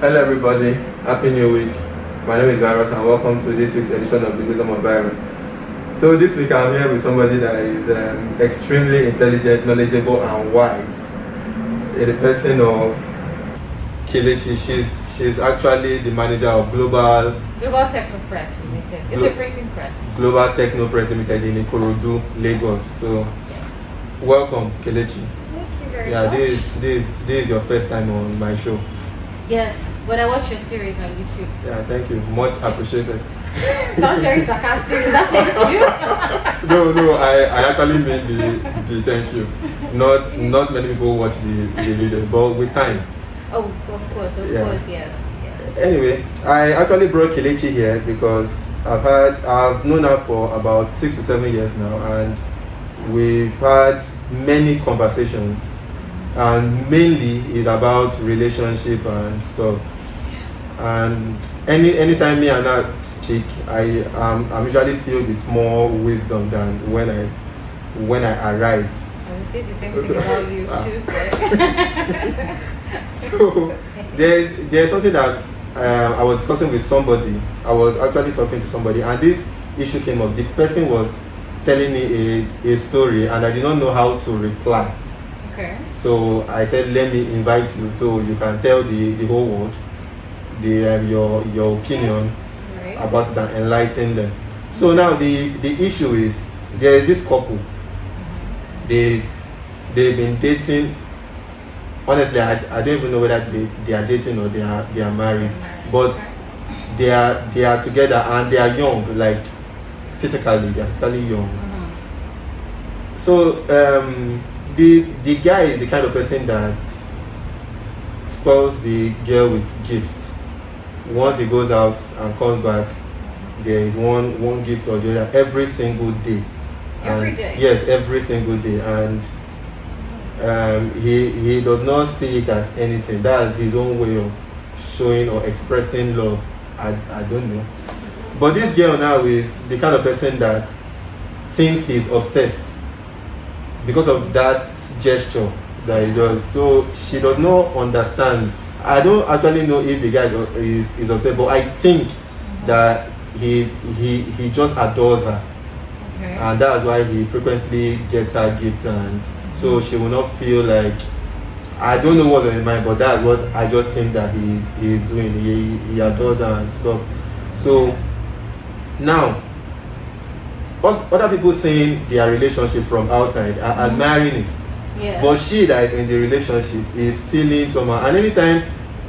Hello everybody, Happy New Week. My name is Virus and welcome to this week's edition of the Wisdom of Virus. So this week I'm here with somebody that is extremely intelligent, knowledgeable and wise. In the person of Kelechi. She's actually the manager of Global Techno Press Limited. It's a printing press. Global Techno Press Limited in Ikorodu, Lagos. So welcome Kelechi. Thank you very much. This is your first time on my show. Yes, but I watch your series on YouTube. Yeah, thank you. Much appreciated. Sound very sarcastic. Is that thank you? No, I actually mean the thank you. Not many people watch the video, but with time. Oh, of course, yes. Anyway, I actually brought Kelechi here because I've known her for about 6 to 7 years now, and we've had many conversations, and mainly it's about relationship and stuff. And anytime me and her speak, I'm usually filled with more wisdom than when I arrived. I will say the same thing about you too. So there's something that I was discussing with somebody. I was actually talking to somebody, and this issue came up. The person was telling me a story, and I did not know how to reply. Okay. So I said, let me invite you so you can tell the whole world your opinion about it and enlighten them. So now the issue is, there is this couple. They've been dating. Honestly, I don't even know whether they are dating or they are married, but they are together and they are young, like physically young. So the guy is the kind of person that spoils the girl with gifts. Once he goes out and comes back, there is one gift or the other every single day. Every day? Yes, every single day. And he does not see it as anything. That's his own way of showing or expressing love. I don't know. But this girl now is the kind of person that thinks he's obsessed because of that gesture that he does. So she does not understand. I don't actually know if the guy is obsessed, but I think that he just adores her. Okay. And that's why he frequently gets her gift, and so she will not feel like, I don't know what's on his mind, but that's what I just think that he's doing. He adores her and stuff. So now other people saying their relationship from outside are admiring it. Yeah. But she that is in the relationship is feeling somehow, and anytime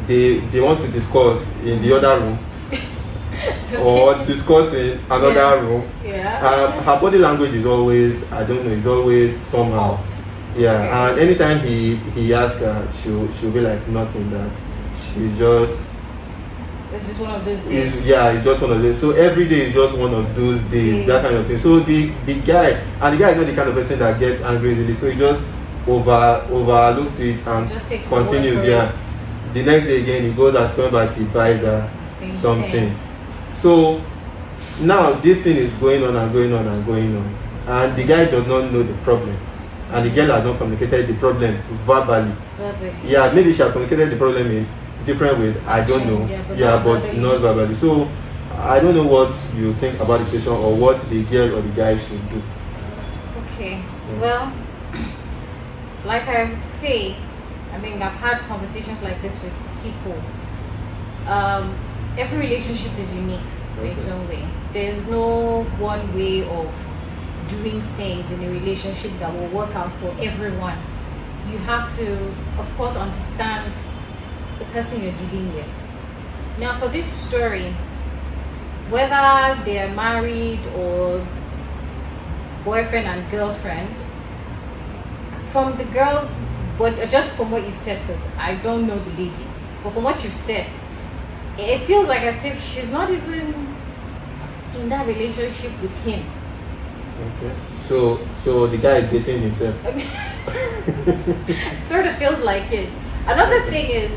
they want to discuss in the other room or discuss in another room, her body language is always, I don't know, is always somehow. Yeah, okay. And anytime he asks her, she'll be like nothing, that she just, it's just one of those days. it's just one of those. So every day is just one of those days, that kind of thing. So the guy is not the kind of person that gets angry easily, so he just overlooks it and just takes continues. The next day again, he goes and comes back, he buys her something. So now this thing is going on, and the guy does not know the problem, and the girl has not communicated the problem verbally. Yeah, maybe she has communicated the problem in different ways, I don't know. But not verbally. So I don't know what you think about the situation, or what the girl or the guy should do. Okay, well, like I would say, I mean, I've had conversations like this with people. Every relationship is unique in its own way. There's no one way of doing things in a relationship that will work out for everyone. You have to, of course, understand the person you're dealing with. Now, for this story, whether they're married or boyfriend and girlfriend, from the girls, but just from what you've said, because I don't know the lady, but from what you've said, it feels like as if she's not even in that relationship with him. Okay. So the guy is dating himself. Sort of feels like it. Another thing is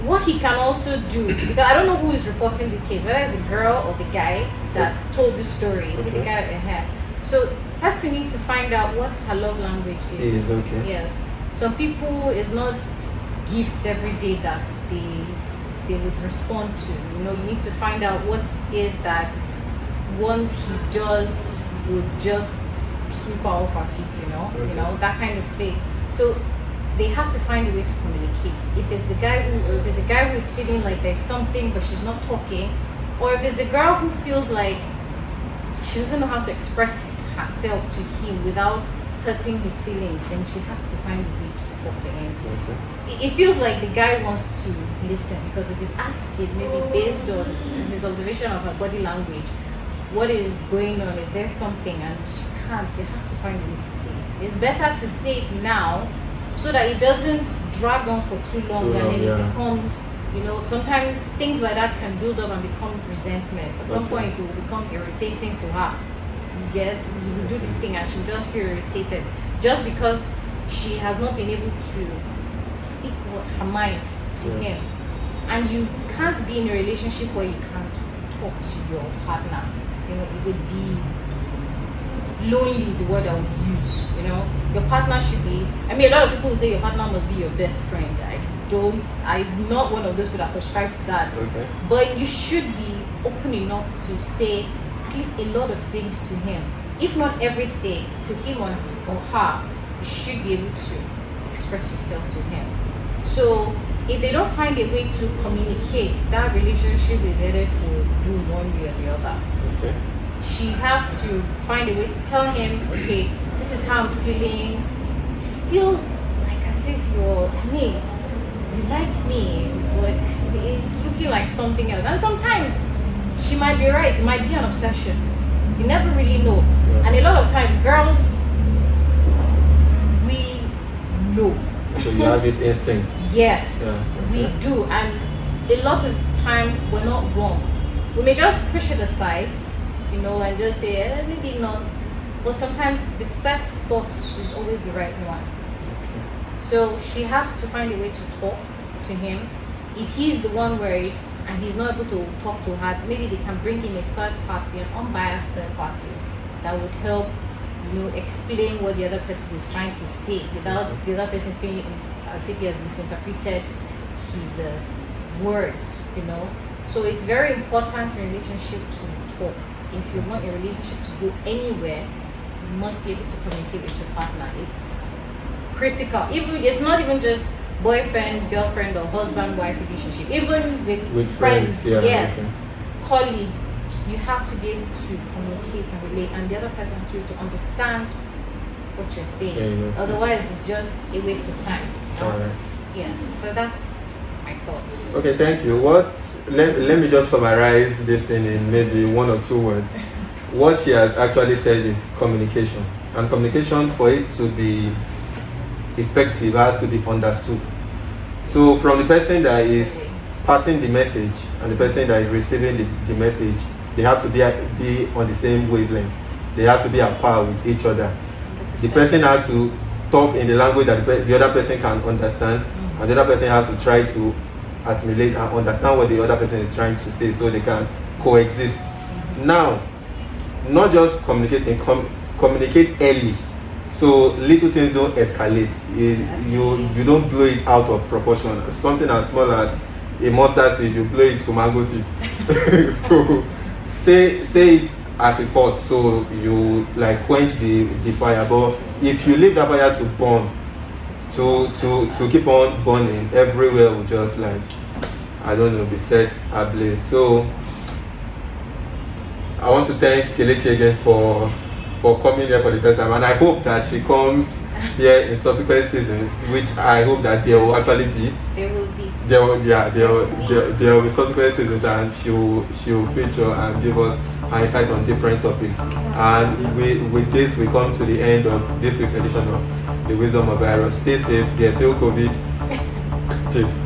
what he can also do, because I don't know who is reporting the case, whether it's the girl or the guy that told the story. It's the guy or her. So first you need to find out what her love language is. Okay. Yes. Some people, it's not gifts every day that they they would respond to. You need to find out what is that once he does would just sweep her off her feet, Okay. that kind of thing. So they have to find a way to communicate. If it's the guy who is feeling like there's something but she's not talking, or if it's the girl who feels like she doesn't know how to express herself to him without hurting his feelings, then she has to find a way to talk to him. Okay. It feels like the guy wants to listen, because if he's asking, maybe based on his observation of her body language, what is going on, is there something, and she can't, he has to find a way to say it. It's better to say it now so that it doesn't drag on for too long, and then it becomes, sometimes things like that can build up and become resentment. At some point it will become irritating to her. You will do this thing and she'll just feel irritated just because she has not been able to speak her mind to him. And you can't be in a relationship where you can't talk to your partner. It would be lonely is the word I would use. Your partner should be, a lot of people say your partner must be your best friend. I'm not one of those people that subscribe to that. Okay. But you should be open enough to say at least a lot of things to him. If not everything, to him or her, you should be able to express yourself to him. So if they don't find a way to communicate, that relationship is headed for doom one way or the other. Okay. She has to find a way to tell him, okay, this is how I'm feeling. It feels like as if you like me, but it's looking like something else. And sometimes she might be right. It might be an obsession. You never really know. And a lot of time, girls, we know. So you have this instinct. Yes, Yeah. we do. And a lot of time, we're not wrong. We may just push it aside, and just say, maybe not. But sometimes the first thought is always the right one. So she has to find a way to talk to him. If he's the one worried and he's not able to talk to her, maybe they can bring in a third party, an unbiased third party, that would help, explain what the other person is trying to say without the other person feeling as if he has misinterpreted his words, So it's very important in a relationship to talk. If you want your relationship to go anywhere, you must be able to communicate with your partner. It's critical. It's not even just boyfriend, girlfriend, or husband-wife relationship. Even with friends, yes, colleagues, you have to be able to communicate and relate, and the other person has to be able to understand what you're saying. Otherwise, it's just a waste of time. All right. Yes. So that's my thought. Okay, thank you. Let me just summarize this in maybe one or two words. What she has actually said is communication, and communication, for it to be effective, has to be understood. So from the person that is passing the message and the person that is receiving the message, they have to be on the same wavelength. They have to be at par with each other. 100%. The person has to talk in the language that the other person can understand, and the other person has to try to assimilate and understand what the other person is trying to say, so they can coexist. Now, not just communicating, communicate early, so little things don't escalate. You don't blow it out of proportion. Something as small as a mustard seed, you blow it to mango seed. So say it as it's hot, so you quench the fire. But if you leave that fire to burn, to keep on burning, everywhere will just be set ablaze. So I want to thank Kelechi again for coming here for the first time, and I hope that she comes here in subsequent seasons, which I hope that there will actually be. There will be. There will be subsequent seasons, and she will feature and give us an insight on different topics. And with this, we come to the end of this week's edition of The Wisdom of Virus. Stay safe. There's still COVID. Peace.